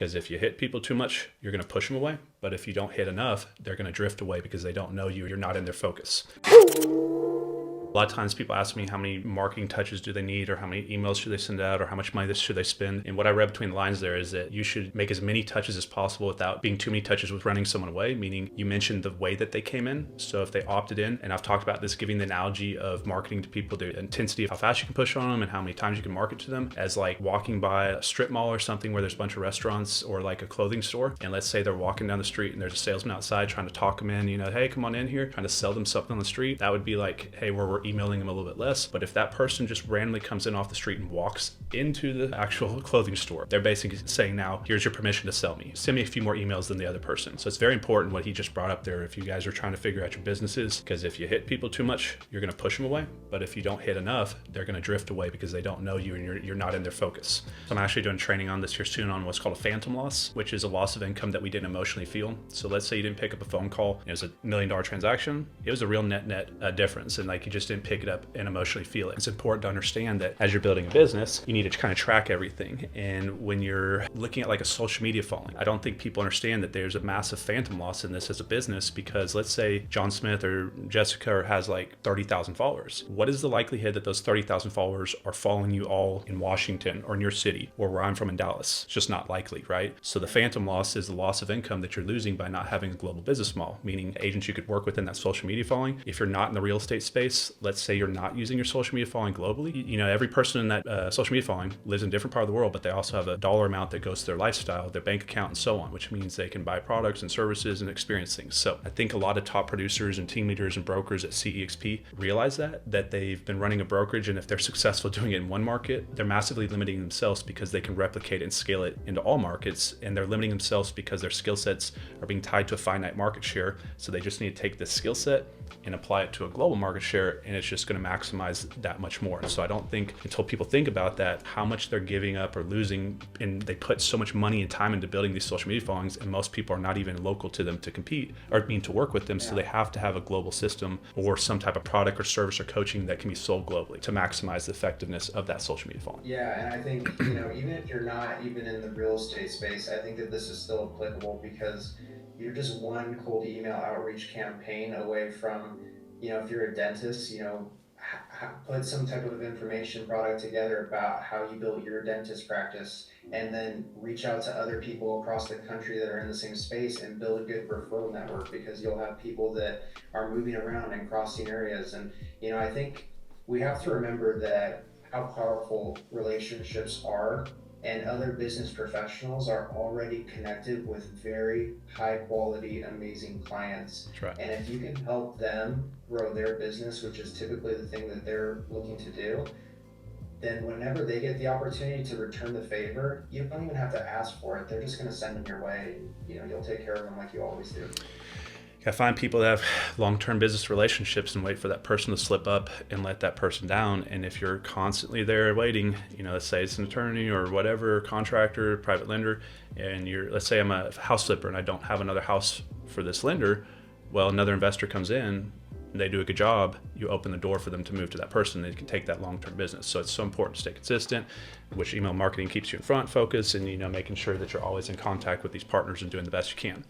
Because if you hit people too much, you're going to push them away. But if you don't hit enough, they're going to drift away because they don't know you. You're not in their focus. A lot of times people ask me how many marketing touches do they need, or how many emails should they send out, or how much money should they spend. And what I read between the lines there is that you should make as many touches as possible without being too many touches with running someone away, meaning you mentioned the way that they came in. So if they opted in, and I've talked about this, giving the analogy of marketing to people, the intensity of how fast you can push on them and how many times you can market to them, as like walking by a strip mall or something where there's a bunch of restaurants, or like a clothing store. And let's say they're walking down the street and there's a salesman outside trying to talk them in, hey, come on in here, trying to sell them something on the street. That would be like, hey, we're emailing them a little bit less. But if that person just randomly comes in off the street and walks into the actual clothing store, they're basically saying, now here's your permission to sell me. Send me a few more emails than the other person. So it's very important what he just brought up there if you guys are trying to figure out your businesses, because if you hit people too much, you're going to push them away. But if you don't hit enough, they're going to drift away because they don't know you and you're not in their focus. So I'm actually doing training on this here soon on what's called a phantom loss, which is a loss of income that we didn't emotionally feel. So let's say you didn't pick up a phone call. It was $1 million transaction. It was a real net difference. And like you just didn't pick it up and emotionally feel it. It's important to understand that as you're building a business, you need to kind of track everything. And when you're looking at like a social media following, I don't think people understand that there's a massive phantom loss in this as a business, because let's say John Smith or Jessica has like 30,000 followers. What is the likelihood that those 30,000 followers are following you all in Washington or in your city or where I'm from in Dallas? It's just not likely, right? So the phantom loss is the loss of income that you're losing by not having a global business model, meaning agents you could work with in that social media following. If you're not in the real estate space, let's say you're not using your social media following globally, every person in that social media following lives in a different part of the world, but they also have a dollar amount that goes to their lifestyle, their bank account, and so on, which means they can buy products and services and experience things. So I think a lot of top producers and team leaders and brokers at CEXP realize that they've been running a brokerage, and if they're successful doing it in one market, they're massively limiting themselves because they can replicate and scale it into all markets, and they're limiting themselves because their skill sets are being tied to a finite market share. So they just need to take this skill set and apply it to a global market share, and it's just going to maximize that much more. So I don't think, until people think about that, how much they're giving up or losing, and they put so much money and time into building these social media followings, and most people are not even local to them to compete or to work with them. Yeah. So they have to have a global system or some type of product or service or coaching that can be sold globally to maximize the effectiveness of that social media following. Yeah, and I think, even if you're not even in the real estate space, I think that this is still applicable, because you're just one cold email outreach campaign away from, if you're a dentist, put some type of information product together about how you built your dentist practice, and then reach out to other people across the country that are in the same space and build a good referral network, because you'll have people that are moving around and crossing areas. And, I think we have to remember that how powerful relationships are, and other business professionals are already connected with very high quality, amazing clients. That's right. And if you can help them grow their business, which is typically the thing that they're looking to do, then whenever they get the opportunity to return the favor, you don't even have to ask for it. They're just going to send them your way. You'll take care of them like you always do. I find people that have long-term business relationships and wait for that person to slip up and let that person down. And if you're constantly there waiting, let's say it's an attorney or whatever, contractor, private lender, and let's say I'm a house flipper and I don't have another house for this lender. Well, another investor comes in, they do a good job, you open the door for them to move to that person, they can take that long-term business. So it's so important to stay consistent, which email marketing keeps you in front focus, and making sure that you're always in contact with these partners and doing the best you can.